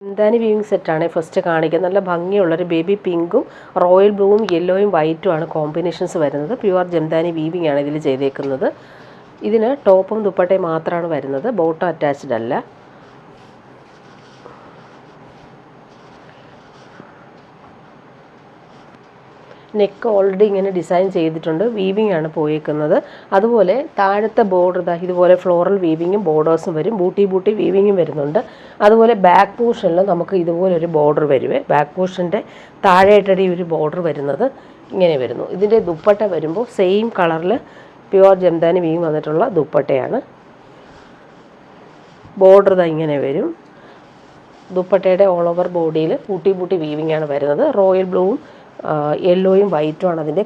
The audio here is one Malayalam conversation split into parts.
ജംദാനി വീവിങ് സെറ്റാണ് ഫസ്റ്റ് കാണിക്കുന്നത്. നല്ല ഭംഗിയുള്ളൊരു ബേബി പിങ്കും റോയൽ ബ്ലൂവും യെല്ലോയും വൈറ്റും ആണ് കോമ്പിനേഷൻസ് വരുന്നത്. പ്യുവർ ജംദാനി വീവിങ് ആണ് ഇതിൽ ചെയ്തേക്കുന്നത്. ഇതിന് ടോപ്പും ദുപ്പട്ടയും മാത്രമാണ് വരുന്നത്, ബോട്ടം അറ്റാച്ച്ഡ് അല്ല. നെക്ക് ഓൾറെഡി ഇങ്ങനെ ഡിസൈൻ ചെയ്തിട്ടുണ്ട്, വീവിങ് ആണ് പോയേക്കുന്നത്. അതുപോലെ താഴത്തെ ബോർഡർ ഇതുപോലെ ഫ്ലോറൽ വീവിങ്ങും ബോർഡേഴ്സും വരും, ബൂട്ടി വീവിങ്ങും വരുന്നുണ്ട്. അതുപോലെ ബാക്ക് പോർഷനിൽ നമുക്ക് ഇതുപോലൊരു ബോർഡർ വരുവേ. ബാക്ക് പോർഷൻ്റെ താഴെയായിട്ടടി ഒരു ബോർഡർ വരുന്നത് ഇങ്ങനെ വരുന്നു. ഇതിൻ്റെ ദുപ്പട്ട വരുമ്പോൾ സെയിം കളറിൽ പ്യുവർ ജംദാനി വീവിങ് വന്നിട്ടുള്ള ദുപ്പട്ടയാണ്. ബോർഡർ ഇങ്ങനെ വരും. ദുപ്പട്ടയുടെ ഓൾ ഓവർ ബോഡിയിൽ ബൂട്ടി വീവിങ് ആണ് വരുന്നത്. റോയൽ ബ്ലൂവും യെല്ലോയും വൈറ്റും ആണ് അതിൻ്റെ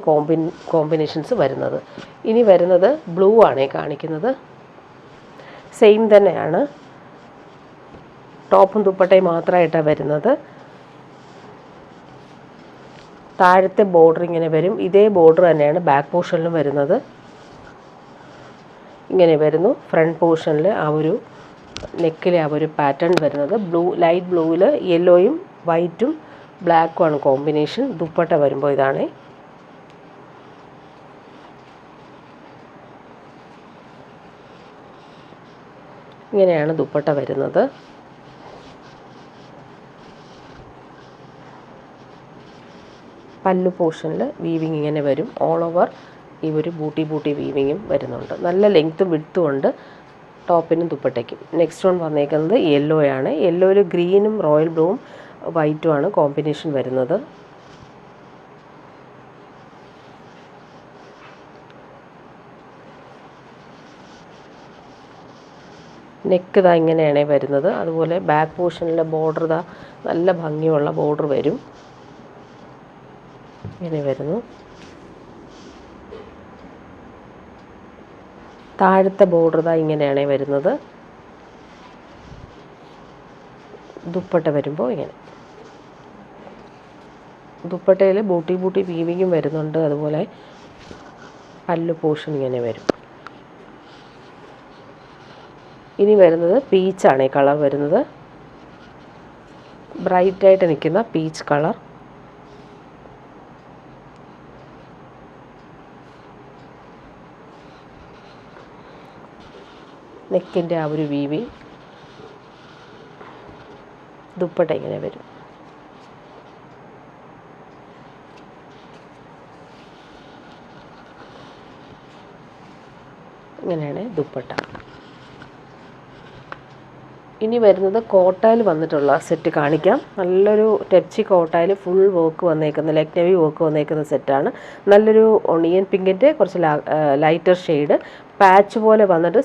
കോമ്പിനേഷൻസ് വരുന്നത്. ഇനി വരുന്നത് ബ്ലൂ ആണ് കാണിക്കുന്നത്. സെയിം തന്നെയാണ്, ടോപ്പും ദുപ്പട്ടയും മാത്രമായിട്ടാണ് വരുന്നത്. താഴത്തെ ബോർഡർ ഇങ്ങനെ വരും. ഇതേ ബോർഡർ തന്നെയാണ് ബാക്ക് പോർഷനിലും വരുന്നത്. ഇങ്ങനെ വരുന്നു. ഫ്രണ്ട് പോർഷനിൽ ആ ഒരു നെക്കിലെ ആ ഒരു പാറ്റേൺ വരുന്നത് ലൈറ്റ് ബ്ലൂവിൽ യെല്ലോയും വൈറ്റും ബ്ലാക്കും ആണ് കോമ്പിനേഷൻ. ദുപ്പട്ട വരുമ്പോൾ ഇതാണ്. ഇങ്ങനെയാണ് ദുപ്പട്ട വരുന്നത്. പല്ലു പോർഷനിൽ വീവിങ് ഇങ്ങനെ വരും. ഓൾ ഓവർ ഈ ഒരു ബൂട്ടി വീവിങ്ങും വരുന്നുണ്ട്. നല്ല ലെങ്ത്തും വിഡ്ത്തും ഉണ്ട് ടോപ്പിനും ദുപ്പട്ടയ്ക്കും. നെക്സ്റ്റ് വൺ വന്നേക്കുന്നത് യെല്ലോ ആണ്. യെല്ലോയിൽ ഗ്രീനും റോയൽ ബ്ലൂവും വൈറ്റും ആണ് കോമ്പിനേഷൻ വരുന്നത്. നെക്ക് ഇങ്ങനെയാണ് വരുന്നത്. അതുപോലെ ബാക്ക് പോർഷനിലെ ബോർഡർ നല്ല ഭംഗിയുള്ള ബോർഡർ വരും. ഇങ്ങനെ വരുന്നു. താഴത്തെ ബോർഡർ ഇങ്ങനെയാണ് വരുന്നത്. ദുപ്പട്ട വരുമ്പോൾ ഇങ്ങനെ. ദുപ്പട്ടയിൽ ബൂട്ടി വീവിങ്ങും വരുന്നുണ്ട്. അതുപോലെ പല്ലു പോർഷൻ ഇങ്ങനെ വരും. ഇനി വരുന്നത് പീച്ചാണ് ഈ കളർ വരുന്നത്. ബ്രൈറ്റായിട്ട് നിൽക്കുന്ന പീച്ച് കളർ. നെക്കിൻ്റെ ആ ഒരു വീവിങ്. ദുപ്പട്ട ഇങ്ങനെ വരും. ഇങ്ങനെയാണ് ദുപ്പട്ട. ഇനി വരുന്നത് കോട്ടയിൽ വന്നിട്ടുള്ള സെറ്റ് കാണിക്കാം. നല്ലൊരു ടച്ച് കോട്ടയിൽ ഫുൾ വർക്ക് വന്നേക്കുന്ന ലക്നവി വർക്ക് വന്നേക്കുന്ന സെറ്റാണ്. നല്ലൊരു ഒണിയൻ പിങ്കിൻ്റെ കുറച്ച് ലൈറ്റർ ഷെയ്ഡ് പാച്ച് പോലെ വന്നിട്ട്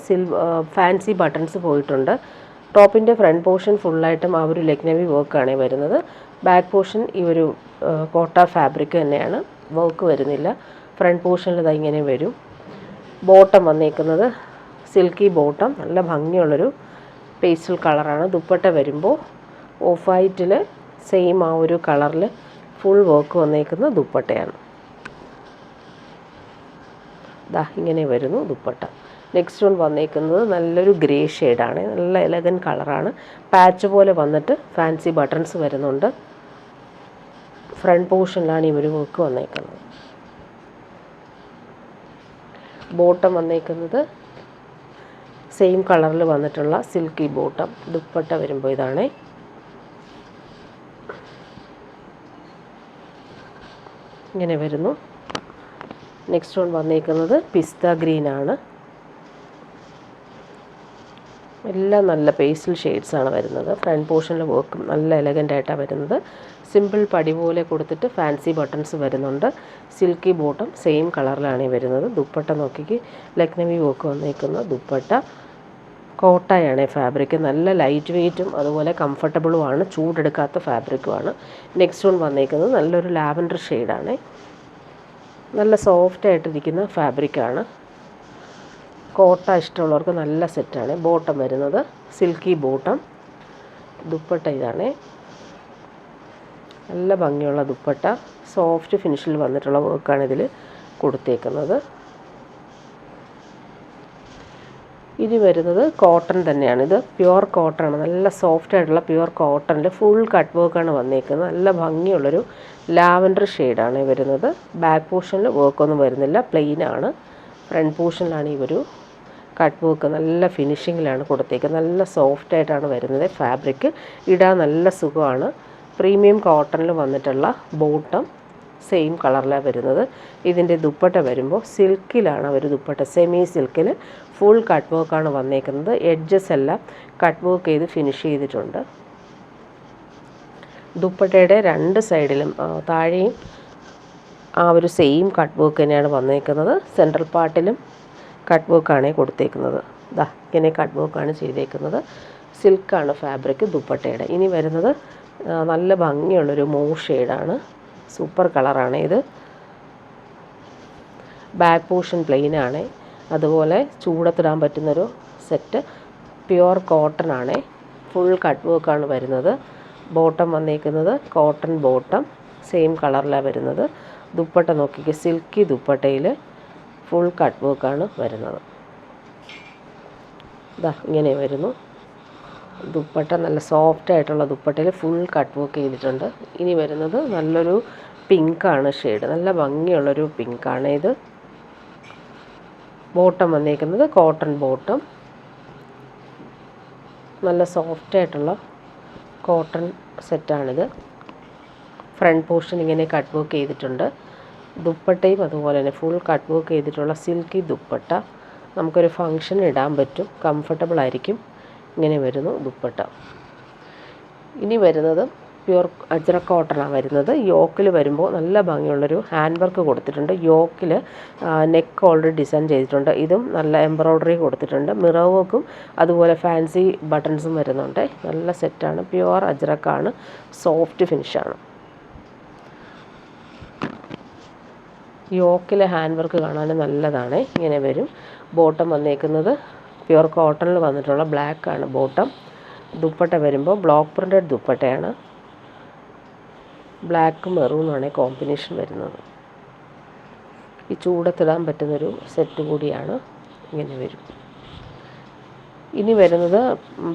ഫാൻസി ബട്ടൺസ് പോയിട്ടുണ്ട്. ടോപ്പിൻ്റെ ഫ്രണ്ട് പോർഷൻ ഫുള്ളായിട്ടും ആ ഒരു ലക്നവി വർക്കാണ് വരുന്നത്. ബാക്ക് പോർഷൻ ഈ ഒരു കോട്ട ഫാബ്രിക് തന്നെയാണ്, വർക്ക് വരുന്നില്ല. ഫ്രണ്ട് പോർഷനിൽ ഇങ്ങനെ വരും. ബോട്ടം വന്നേക്കുന്നത് സിൽക്കി ബോട്ടം, നല്ല ഭംഗിയുള്ളൊരു പേസ്റ്റൽ കളറാണ്. ദുപ്പട്ട വരുമ്പോൾ ഓഫ് വൈറ്റിൽ സെയിം ആ ഒരു കളറിൽ ഫുൾ വർക്ക് വന്നേക്കുന്ന ദുപ്പട്ടയാണ്. ഇങ്ങനെ വരുന്നു ദുപ്പട്ട. നെക്സ്റ്റ് വൺ വന്നേക്കുന്നത് നല്ലൊരു ഗ്രേ ഷെയ്ഡാണ്, നല്ല എലഗൻ കളറാണ്. പാച്ച് പോലെ വന്നിട്ട് ഫാൻസി ബട്ടൺസ് വരുന്നുണ്ട്. ഫ്രണ്ട് പോർഷനിലാണ് ഈ ഒരു വർക്ക് വന്നേക്കുന്നത്. ബോട്ടം വന്നേക്കുന്നത് സെയിം കളറിൽ വന്നിട്ടുള്ള സിൽക്കി ബോട്ടം. ദുപ്പട്ട വരുമ്പോൾ ഇതാണ്. ഇങ്ങനെ വരുന്നു. നെക്സ്റ്റ് വൺ വന്നേക്കുന്നത് പിസ്ത ഗ്രീനാണ്. എല്ലാം നല്ല പേസ്റ്റൽ ഷെയ്ഡ്സാണ് വരുന്നത്. ഫ്രണ്ട് പോർഷനിൽ വർക്കും നല്ല എലഗൻ്റായിട്ടാണ് വരുന്നത്. സിമ്പിൾ പടി പോലെ കൊടുത്തിട്ട് ഫാൻസി ബട്ടൺസ് വരുന്നുണ്ട്. സിൽക്കി ബോട്ടം സെയിം കളറിലാണ് വരുന്നത്. ദുപ്പട്ട നോക്കിക്ക് ലക്നവി വർക്ക് വന്നേക്കുന്ന ദുപ്പട്ട. കോട്ടയാണ് ഫാബ്രിക്, നല്ല ലൈറ്റ് വെയ്റ്റും അതുപോലെ കംഫർട്ടബിളുമാണ്, ചൂടെടുക്കാത്ത ഫാബ്രിക്കുമാണ്. നെക്സ്റ്റ് വൺ വന്നേക്കുന്നത് നല്ലൊരു ലാവൻഡർ ഷെയ്ഡാണ്. നല്ല സോഫ്റ്റായിട്ടിരിക്കുന്ന ഫാബ്രിക്കാണ്. കോട്ട ഇഷ്ടമുള്ളവർക്ക് നല്ല സെറ്റാണ്. ബോട്ടം വരുന്നത് സിൽക്കി ബോട്ടം. ദുപ്പട്ട ഇതാണ്. നല്ല ഭംഗിയുള്ള ദുപ്പട്ട, സോഫ്റ്റ് ഫിനിഷിൽ വന്നിട്ടുള്ള വർക്കാണ് ഇതിൽ കൊടുത്തേക്കുന്നത്. ഇനി വരുന്നത് കോട്ടൺ തന്നെയാണ്. ഇത് പ്യുവർ കോട്ടൺ ആണ്, നല്ല സോഫ്റ്റ് ആയിട്ടുള്ള പ്യുവർ കോട്ടണിൽ ഫുൾ കട്ട് വർക്കാണ് വന്നേക്കുന്നത്. നല്ല ഭംഗിയുള്ളൊരു ലാവൻഡർ ഷെയ്ഡാണ് വരുന്നത്. ബാക്ക് പോർഷനിൽ വർക്കൊന്നും വരുന്നില്ല, പ്ലെയിൻ ആണ്. ഫ്രണ്ട് പോർഷനിലാണ് ഈ ഒരു കട്ട് വർക്ക് നല്ല ഫിനിഷിങ്ങിലാണ് കൊടുത്തേക്കുന്നത്. നല്ല സോഫ്റ്റ് ആയിട്ടാണ് വരുന്നത്. ഫാബ്രിക് ഇടാൻ നല്ല സുഖമാണ്. പ്രീമിയം കോട്ടണിൽ വന്നിട്ടുള്ള ബോട്ടം സെയിം കളറിലാണ് വരുന്നത്. ഇതിൻ്റെ ദുപ്പട്ട വരുമ്പോൾ സിൽക്കിലാണ് അവർ ദുപ്പട്ട, സെമി സിൽക്കിൽ ഫുൾ കട്ട് വർക്കാണ് വന്നേക്കുന്നത്. എഡ്ജസ് എല്ലാം കട്ട് വർക്ക് ചെയ്ത് ഫിനിഷ് ചെയ്തിട്ടുണ്ട്. ദുപ്പട്ടയുടെ രണ്ട് സൈഡിലും താഴെയും ആ ഒരു സെയിം കട്ട് വർക്ക് തന്നെയാണ് വന്നേക്കുന്നത്. സെൻട്രൽ പാർട്ടിലും കട്ട് വർക്കാണ് കൊടുത്തേക്കുന്നത്. ദാ ഇങ്ങനെ കട്ട് വർക്കാണ് ചെയ്തേക്കുന്നത്. സിൽക്കാണ് ഫാബ്രിക് ദുപ്പട്ടയുടെ. ഇനി വരുന്നത് നല്ല ഭംഗിയുള്ളൊരു മൂവ് ഷെയ്ഡാണ്, സൂപ്പർ കളറാണ് ഇത്. ബാക്ക് പോർഷൻ പ്ലെയിൻ ആണ്. അതുപോലെ ചൂടത്തിടാൻ പറ്റുന്നൊരു സെറ്റ്, പ്യുവർ കോട്ടൺ ആണ്. ഫുൾ കട്ട് വർക്കാണ് വരുന്നത്. ബോട്ടം വന്നേക്കുന്നത് കോട്ടൺ ബോട്ടം, സെയിം കളറിലാണ് വരുന്നത്. ദുപ്പട്ട നോക്കിക്കുക, സിൽക്കി ദുപ്പട്ടയിൽ ഫുൾ കട്ട് വർക്കാണ് വരുന്നത്. ഇതാ ഇങ്ങനെ വരുന്നു ദുപ്പട്ട. നല്ല സോഫ്റ്റ് ആയിട്ടുള്ള ദുപ്പട്ടയിൽ ഫുൾ കട്ട് വർക്ക് ചെയ്തിട്ടുണ്ട്. ഇനി വരുന്നത് നല്ലൊരു പിങ്കാണ് ഷെയ്ഡ്, നല്ല ഭംഗിയുള്ളൊരു പിങ്കാണ് ഇത്. ബോട്ടം വന്നേക്കുന്നത് കോട്ടൺ ബോട്ടം, നല്ല സോഫ്റ്റ് ആയിട്ടുള്ള കോട്ടൺ സെറ്റാണിത്. ഫ്രണ്ട് പോർഷൻ ഇങ്ങനെ കട്ട് വർക്ക് ചെയ്തിട്ടുണ്ട്. ദുപ്പട്ടയും അതുപോലെ തന്നെ ഫുൾ കട്ട് വർക്ക് ചെയ്തിട്ടുള്ള സിൽക്കി ദുപ്പട്ട. നമുക്കൊരു ഫങ്ഷൻ ഇടാൻ പറ്റും, കംഫർട്ടബിൾ ആയിരിക്കും. ഇങ്ങനെ വരുന്നു ദുപ്പട്ട. ഇനി വരുന്നത് പ്യുവർ അജ്രക് കോട്ടണാണ് വരുന്നത്. യോക്കിൽ വരുമ്പോൾ നല്ല ഭംഗിയുള്ളൊരു ഹാൻഡ് വർക്ക് കൊടുത്തിട്ടുണ്ട്. യോക്കിൽ നെക്ക് ഓൾറെഡി ഡിസൈൻ ചെയ്തിട്ടുണ്ട്. ഇതും നല്ല എംബ്രോയ്ഡറി കൊടുത്തിട്ടുണ്ട്. മിറർ വർക്കും അതുപോലെ ഫാൻസി ബട്ടൺസും വരുന്നുണ്ട്. നല്ല സെറ്റാണ്, പ്യുവർ അജ്രക്കാണ്, സോഫ്റ്റ് ഫിനിഷാണ്. യോക്കിലെ ഹാൻഡ് വർക്ക് കാണാൻ നല്ലതാണ്. ഇങ്ങനെ വരും. ബോട്ടം വന്നേക്കുന്നത് പ്യുവർ കോട്ടണിൽ വന്നിട്ടുള്ള ബ്ലാക്കാണ് ബോട്ടം. ദുപ്പട്ട വരുമ്പോൾ ബ്ലോക്ക് പ്രിൻറ്റഡ് ദുപ്പട്ടയാണ്. ബ്ലാക്ക് മെറൂണാണ് കോമ്പിനേഷൻ വരുന്നത്. ഈ ചൂടത്തിടാൻ പറ്റുന്നൊരു സെറ്റ് കൂടിയാണ്. ഇങ്ങനെ വരും. ഇനി വരുന്നത്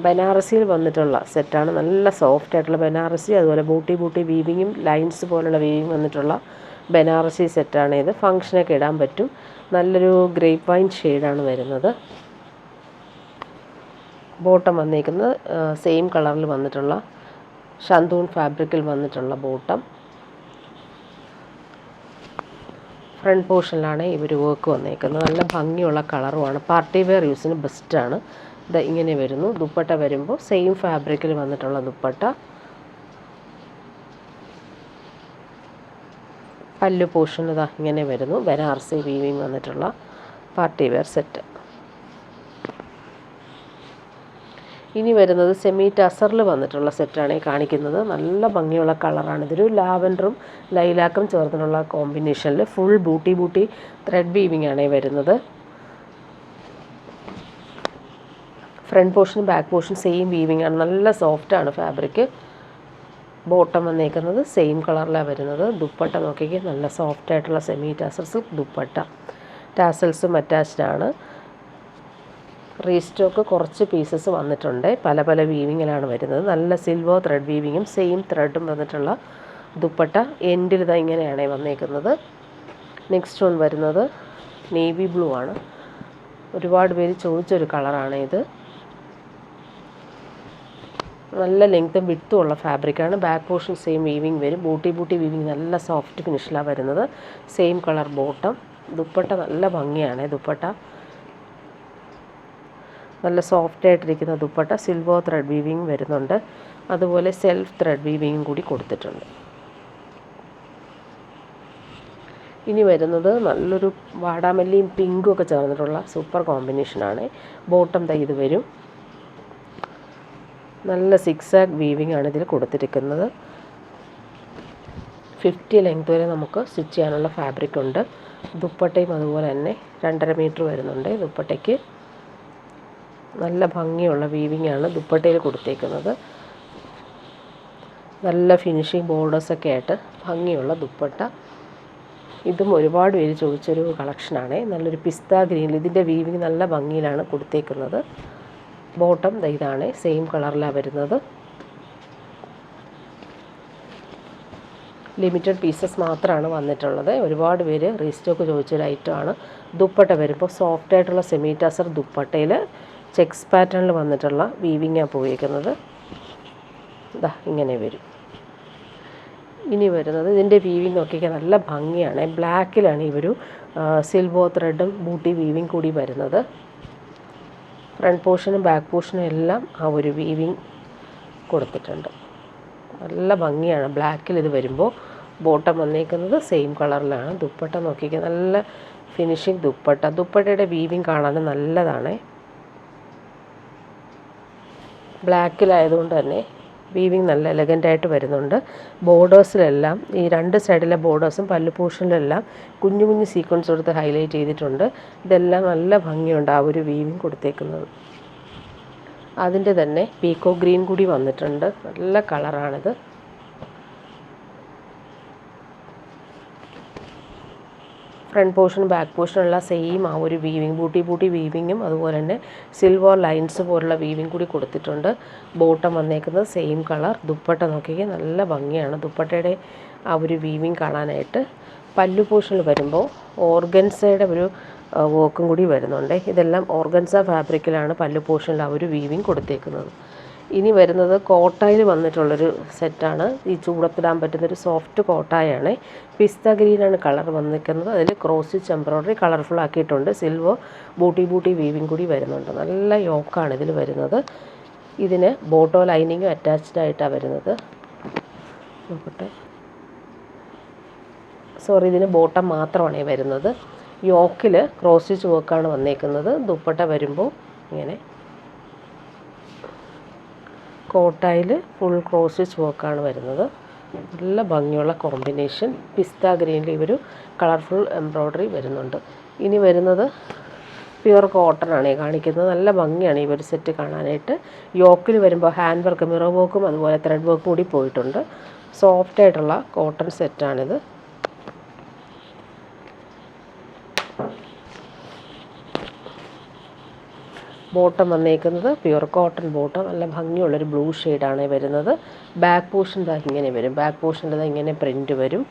ബനാറസിയിൽ വന്നിട്ടുള്ള സെറ്റാണ്. നല്ല സോഫ്റ്റ് ആയിട്ടുള്ള ബനാറസി, അതുപോലെ ബൂട്ടി വീവിങ്ങും ലൈൻസ് പോലുള്ള വീവിങ് വന്നിട്ടുള്ള ബനാറസി സെറ്റാണ് ഇത്. ഫങ്ഷനൊക്കെ ഇടാൻ പറ്റും. നല്ലൊരു ഗ്രേപ്പ് വൈൻ ഷെയ്ഡാണ് വരുന്നത്. ബോട്ടം വന്നേക്കുന്നത് സെയിം കളറിൽ വന്നിട്ടുള്ള ഷന്തൂൺ ഫാബ്രിക്കിൽ വന്നിട്ടുള്ള ബോട്ടം. ഫ്രണ്ട് പോർഷനിലാണ് ഇവർ വർക്ക് വന്നേക്കുന്നത്. നല്ല ഭംഗിയുള്ള കളറുമാണ്, പാർട്ടി വെയർ യൂസിന് ബെസ്റ്റാണ്. ഇത് ഇങ്ങനെ വരുന്നു. ദുപ്പട്ട വരുമ്പോൾ സെയിം ഫാബ്രിക്കിൽ വന്നിട്ടുള്ള ദുപ്പട്ട. പല്ലു പോർഷൻ ഇതാ ഇങ്ങനെ വരുന്നു. ബനാറസി വീവിങ് വന്നിട്ടുള്ള പാർട്ടി വെയർ സെറ്റ്. ഇനി വരുന്നത് സെമി ടസറിൽ വന്നിട്ടുള്ള സെറ്റാണ് ഈ കാണിക്കുന്നത്. നല്ല ഭംഗിയുള്ള കളറാണ്. ഇതൊരു ലാവൻഡറും ലൈലാക്കും ചേർന്നിട്ടുള്ള കോമ്പിനേഷനിൽ ഫുൾ ബൂട്ടി ത്രെഡ് വീവിങ് ആണ് വരുന്നത്. ഫ്രണ്ട് പോർഷനും ബാക്ക് പോർഷൻ സെയിം വീവിങ് ആണ്. നല്ല സോഫ്റ്റാണ് ഫാബ്രിക്. ബോട്ടം വന്നേക്കുന്നത് സെയിം കളറിലാണ് വരുന്നത്. ദുപ്പട്ട നോക്കിക്കുക, നല്ല സോഫ്റ്റ് ആയിട്ടുള്ള സെമി ടാസൽസ് ദുപ്പട്ട. ടാസൽസും അറ്റാച്ച്ഡ് ആണ്. റീസ്റ്റോക്ക് കുറച്ച് പീസസ് വന്നിട്ടുണ്ട്. പല വീവിങ്ങിലാണ് വരുന്നത്. നല്ല സിൽവർ ത്രെഡ് വീവിങ്ങും സെയിം ത്രെഡും വന്നിട്ടുള്ള ദുപ്പട്ട. എൻഡിൽ ഇതാ ഇങ്ങനെയാണ് വന്നേക്കുന്നത്. നെക്സ്റ്റ് വൺ വരുന്നത് നേവി ബ്ലൂ ആണ്. ഒരുപാട് പേര് ചോദിച്ചൊരു കളറാണ് ഇത്. നല്ല ലെങ്ത്തും വിഡ്ത്തും ഉള്ള ഫാബ്രിക്കാണ്. ബാക്ക് പോർഷൻ സെയിം വീവിങ് വരും. ബൂട്ടി വീവിങ് നല്ല സോഫ്റ്റ് ഫിനിഷിലാണ് വരുന്നത്. Same colour bottom. ദുപ്പട്ട നല്ല ഭംഗിയാണ്. ദുപ്പട്ട നല്ല സോഫ്റ്റ് ആയിട്ടിരിക്കുന്ന ദുപ്പട്ട. സിൽവർ ത്രെഡ് വീവിങ് വരുന്നുണ്ട്. അതുപോലെ സെൽഫ് ത്രെഡ് വീവിങ്ങും കൂടി കൊടുത്തിട്ടുണ്ട്. ഇനി വരുന്നത് നല്ലൊരു വാടാമല്ലിയും പിങ്കും ഒക്കെ ചേർന്നിട്ടുള്ള സൂപ്പർ കോമ്പിനേഷനാണ്. ബോട്ടം ഇത് വരും. നല്ല സിക്സാഗ് വീവിങ് ആണ് ഇതിൽ കൊടുത്തിരിക്കുന്നത്. 50 ലെങ്ത് വരെ നമുക്ക് സ്റ്റിച്ച് ചെയ്യാനുള്ള ഫാബ്രിക് ഉണ്ട്. ദുപ്പട്ടയും അതുപോലെ തന്നെ 2.5 മീറ്റർ വരുന്നുണ്ട് ദുപ്പട്ടയ്ക്ക്. നല്ല ഭംഗിയുള്ള വീവിങ് ആണ് ദുപ്പട്ടയിൽ കൊടുത്തേക്കുന്നത്. നല്ല ഫിനിഷിങ് ബോർഡേഴ്സൊക്കെ ആയിട്ട് ഭംഗിയുള്ള ദുപ്പട്ട. ഇതും ഒരുപാട് പേര് ചോദിച്ചൊരു കളക്ഷനാണ്. നല്ലൊരു പിസ്ത ഗ്രീനിൽ ഇതിൻ്റെ വീവിങ് നല്ല ഭംഗിയിലാണ് കൊടുത്തേക്കുന്നത്. ബോട്ടം ഇതാണ്, സെയിം കളറിലാണ് വരുന്നത്. ലിമിറ്റഡ് പീസസ് മാത്രമാണ് വന്നിട്ടുള്ളത്. ഒരുപാട് പേര് റീസ്റ്റോക്ക് ചോദിച്ചൊരു ഐറ്റമാണ്. ദുപ്പട്ട വരുമ്പോൾ സോഫ്റ്റ് ആയിട്ടുള്ള സെമി ടസർ ദുപ്പട്ടയിൽ ചെക്സ് പാറ്റേണിൽ വന്നിട്ടുള്ള വീവിങ്ങാണ് പോയിരിക്കുന്നത്. ഇതാ ഇങ്ങനെ വരും. ഇനി വരുന്നത് ഇതിൻ്റെ വീവിങ് നോക്കിയാൽ നല്ല ഭംഗിയാണ്. ബ്ലാക്കിലാണ് ഈ ഒരു സിൽവർ ത്രെഡും ബൂട്ടി വീവിങ് കൂടി വരുന്നത്. ഫ്രണ്ട് പോർഷനും ബാക്ക് പോർഷനും എല്ലാം ആ ഒരു വീവിങ് കൊടുത്തിട്ടുണ്ട്. നല്ല ഭംഗിയാണ്. ബ്ലാക്കിൽ ഇത് വരുമ്പോൾ ബോട്ടം വന്നേക്കുന്നത് സെയിം കളറിലാണ്. ദുപ്പട്ട നോക്കിയാൽ നല്ല ഫിനിഷിങ് ദുപ്പട്ട. ദുപ്പട്ടയുടെ വീവിങ് കാണാനും നല്ലതാണ്. ബ്ലാക്കിലായതുകൊണ്ട് തന്നെ വീവിങ് നല്ല എലഗൻ്റായിട്ട് വരുന്നുണ്ട്. ബോർഡേഴ്സിലെല്ലാം ഈ രണ്ട് സൈഡിലെ ബോർഡേഴ്സും പല്ലു പോർഷനിലെല്ലാം കുഞ്ഞു കുഞ്ഞു സീക്വൻസ് കൊടുത്ത് ഹൈലൈറ്റ് ചെയ്തിട്ടുണ്ട്. ഇതെല്ലാം നല്ല ഭംഗിയുണ്ട് ആ ഒരു വീവിങ് കൊടുത്തേക്കുന്നത്. അതിൻ്റെ തന്നെ പീക്കോ ഗ്രീൻ കൂടി വന്നിട്ടുണ്ട്. നല്ല കളറാണിത്. ഫ്രണ്ട് പോർഷനും ബാക്ക് പോർഷനുള്ള സെയിം ആ ഒരു വീവിങ് ബൂട്ടി വീവിങ്ങും അതുപോലെ തന്നെ സിൽവർ ലൈൻസ് പോലുള്ള വീവിങ് കൂടി കൊടുത്തിട്ടുണ്ട്. ബോട്ടം വന്നേക്കുന്നത് സെയിം കളർ. ദുപ്പട്ട നോക്കിയാൽ നല്ല ഭംഗിയാണ്. ദുപ്പട്ടയുടെ ആ ഒരു വീവിങ് കാണാനായിട്ട്. പല്ലു പോർഷനിൽ വരുമ്പോൾ ഓർഗൻസയുടെ ഒരു വർക്കും കൂടി വരുന്നുണ്ട്. ഇതെല്ലാം ഓർഗൻസ ഫാബ്രിക്കിലാണ് പല്ലു പോർഷനിൽ ആ ഒരു വീവിങ് കൊടുത്തേക്കുന്നത്. ഇനി വരുന്നത് കോട്ടായിൽ വന്നിട്ടുള്ളൊരു സെറ്റാണ്. ഈ ചൂടത്തിടാൻ പറ്റുന്നൊരു സോഫ്റ്റ് കോട്ടായാണ്. പിസ്ത ഗ്രീനാണ് കളർ വന്നിരിക്കുന്നത്. അതിൽ ക്രോസ് സ്റ്റിച്ച് എംബ്രോയ്ഡറി കളർഫുൾ ആക്കിയിട്ടുണ്ട്. സിൽവർ ബൂട്ടി വീവിങ് കൂടി വരുന്നുണ്ട്. നല്ല യോക്കാണ് ഇതിൽ വരുന്നത്. ഇതിന് ബോട്ടോ ലൈനിങ്ങും അറ്റാച്ച്ഡ് ആയിട്ടാണ് വരുന്നത്. നോക്കട്ടെ, സോറി, ഇതിന് ബോട്ടം മാത്രമാണ് വരുന്നത്. യോക്കിൽ ക്രോസ് സ്റ്റിച്ച് വർക്കാണ് വന്നേക്കുന്നത്. ദുപ്പട്ട വരുമ്പോൾ ഇങ്ങനെ കോട്ടായിൽ ഫുൾ ക്രോസ് സ്റ്റിച്ച് വർക്കാണ് വരുന്നത്. നല്ല ഭംഗിയുള്ള കോമ്പിനേഷൻ. പിസ്ത ഗ്രീനിൽ ഇവരു കളർഫുൾ എംബ്രോയ്ഡറി വരുന്നുണ്ട്. ഇനി വരുന്നത് പ്യുവർ കോട്ടൺ ആണ് കാണിക്കുന്നത്. നല്ല ഭംഗിയാണ് ഈ ഒരു സെറ്റ് കാണാനായിട്ട്. യോക്കിൽ വരുമ്പോൾ ഹാൻഡ് വർക്ക്, മിറർ വർക്കും അതുപോലെ ത്രെഡ് വർക്കും കൂടി പോയിട്ടുണ്ട്. സോഫ്റ്റ് ആയിട്ടുള്ള കോട്ടൺ സെറ്റാണിത്. ബോട്ടം വന്നേക്കുന്നത് പ്യുവർ കോട്ടൺ ബോട്ടം. നല്ല ഭംഗിയുള്ളൊരു ബ്ലൂ ഷെയ്ഡാണ് വരുന്നത്. ബാക്ക് പോർഷൻ ഇങ്ങനെ വരും. ബാക്ക് പോർഷനിൽ ഇങ്ങനെ പ്രിൻറ്റ് വരും.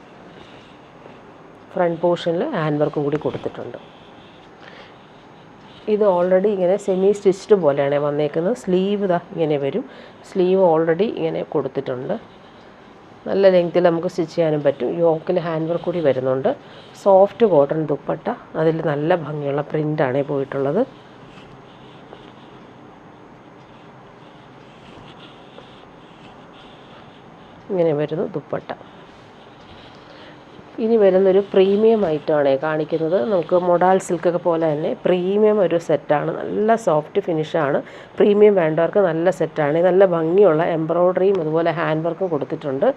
ഫ്രണ്ട് പോർഷനിൽ ഹാൻഡ് വർക്കും കൂടി കൊടുത്തിട്ടുണ്ട്. ഇത് ഓൾറെഡി ഇങ്ങനെ സെമി സ്റ്റിച്ച്ഡ് പോലെയാണ് വന്നേക്കുന്നത്. സ്ലീവ് ഇങ്ങനെ വരും. സ്ലീവ് ഓൾറെഡി ഇങ്ങനെ കൊടുത്തിട്ടുണ്ട്. നല്ല ലെങ്ത്തിൽ നമുക്ക് സ്റ്റിച്ച് ചെയ്യാനും പറ്റും. യോക്കിൽ ഹാൻഡ് വർക്ക് കൂടി വരുന്നുണ്ട്. Soft cotton dupatta. അതിൽ നല്ല ഭംഗിയുള്ള പ്രിൻ്റാണ് പോയിട്ടുള്ളത്. ഇങ്ങനെ വരുന്നു ദുപ്പട്ട. ഇനി വരുന്നൊരു പ്രീമിയം ഐറ്റമാണ് കാണിക്കുന്നത്. നമുക്ക് മൊഡാൽ സിൽക്കൊക്കെ പോലെ തന്നെ പ്രീമിയം ഒരു സെറ്റാണ്. നല്ല സോഫ്റ്റ് ഫിനിഷാണ്. പ്രീമിയം വേണ്ടവർക്ക് നല്ല സെറ്റാണ്. നല്ല ഭംഗിയുള്ള എംബ്രോയ്ഡറിയും അതുപോലെ ഹാൻഡ് വർക്കും കൊടുത്തിട്ടുണ്ട്.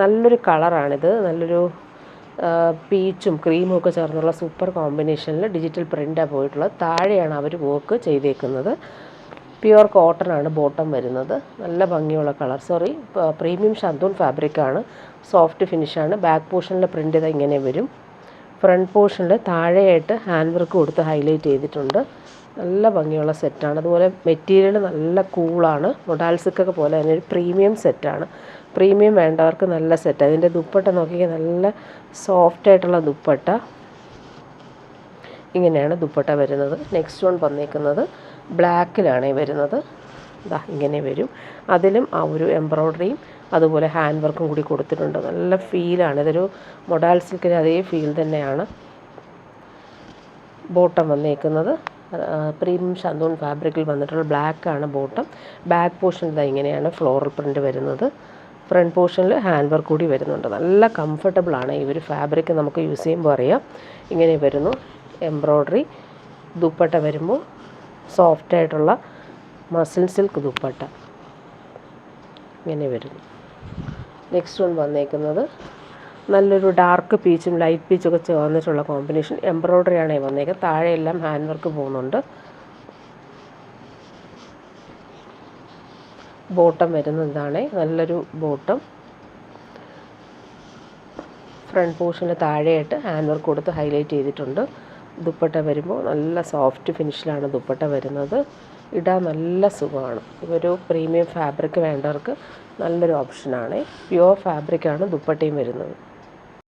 നല്ലൊരു കളറാണിത്. നല്ലൊരു പീച്ചും ക്രീമും ഒക്കെ ചേർന്നുള്ള സൂപ്പർ കോമ്പിനേഷനിൽ ഡിജിറ്റൽ പ്രിൻ്റാണ് പോയിട്ടുള്ളത്. താഴെയാണ് അവർ വർക്ക് ചെയ്തേക്കുന്നത്. പ്യുവർ കോട്ടൺ ആണ് ബോട്ടം വരുന്നത്. നല്ല ഭംഗിയുള്ള കളർ. സോറി, പ്രീമിയം ഷന്തൂൺ ഫാബ്രിക്കാണ്. സോഫ്റ്റ് ഫിനിഷാണ്. ബാക്ക് പോർഷനിൽ പ്രിൻ്റ് ഇങ്ങനെ വരും. ഫ്രണ്ട് പോർഷനിൽ താഴെയായിട്ട് ഹാൻഡ് വർക്ക് കൊടുത്ത് ഹൈലൈറ്റ് ചെയ്തിട്ടുണ്ട്. നല്ല ഭംഗിയുള്ള സെറ്റാണ്. അതുപോലെ മെറ്റീരിയൽ നല്ല കൂളാണ്. മൊഡാൽ സിൽക്കൊക്കെ പോലെ തന്നെ ഒരു പ്രീമിയം സെറ്റാണ്. പ്രീമിയം വേണ്ടവർക്ക് നല്ല സെറ്റ്. അതിൻ്റെ ദുപ്പട്ട നോക്കിയാൽ നല്ല സോഫ്റ്റായിട്ടുള്ള ദുപ്പട്ട. ഇങ്ങനെയാണ് ദുപ്പട്ട വരുന്നത്. നെക്സ്റ്റ് വൺ വന്നേക്കുന്നത് ബ്ലാക്കിലാണ് വരുന്നത്. ഇങ്ങനെ വരും. അതിലും ആ ഒരു എംബ്രോയ്ഡറിയും അതുപോലെ ഹാൻഡ് വർക്കും കൂടി കൊടുത്തിട്ടുണ്ട്. നല്ല ഫീലാണ്. ഇതൊരു മൊഡാൽ സിൽക്കിന് അതേ ഫീൽ തന്നെയാണ്. ബോട്ടം വന്നേക്കുന്നത് പ്രീമിയം ഷന്തൂൺ ഫാബ്രിക്കിൽ വന്നിട്ടുള്ള ബ്ലാക്കാണ് ബോട്ടം. ബാക്ക് പോർഷൻ ഇങ്ങനെയാണ് ഫ്ലോറൽ പ്രിൻ്റ് വരുന്നത്. ഫ്രണ്ട് പോർഷനിൽ ഹാൻഡ് വർക്ക് കൂടി വരുന്നുണ്ട്. നല്ല കംഫർട്ടബിളാണ് ഈ ഒരു ഫാബ്രിക്. നമുക്ക് യൂസ് ചെയ്യുമ്പോൾ അറിയാം. ഇങ്ങനെ വരുന്നു എംബ്രോയ്ഡറി. ദുപ്പട്ട വരുമ്പോൾ സോഫ്റ്റായിട്ടുള്ള മസിൽ സിൽക്ക് ദുപ്പട്ട ഇങ്ങനെ വരുന്നു. നെക്സ്റ്റ് വൺ വന്നേക്കുന്നത് നല്ലൊരു ഡാർക്ക് പീച്ചും ലൈറ്റ് പീച്ചൊക്കെ ചേർന്നിട്ടുള്ള കോമ്പിനേഷൻ എംബ്രോയ്ഡറിയാണ് വന്നേക്കുന്നത്. താഴെയെല്ലാം ഹാൻഡ് വർക്ക് പോകുന്നുണ്ട്. ബോട്ടം വരുന്നത് ഇതാണ്. നല്ലൊരു ബോട്ടം. ഫ്രണ്ട് പോർഷന് താഴെയായിട്ട് ഹാൻഡ് വർക്ക് കൊടുത്ത് ഹൈലൈറ്റ് ചെയ്തിട്ടുണ്ട്. ദുപ്പട്ട വരുമ്പോൾ നല്ല സോഫ്റ്റ് ഫിനിഷിലാണ് ദുപ്പട്ട വരുന്നത്. ഇടാൻ നല്ല സുഖമാണ്. ഇതൊരു പ്രീമിയം ഫാബ്രിക് വേണ്ടവർക്ക് നല്ലൊരു ഓപ്ഷനാണ്. പ്യുവർ ഫാബ്രിക്കാണ് ദുപ്പട്ടയും വരുന്നത്.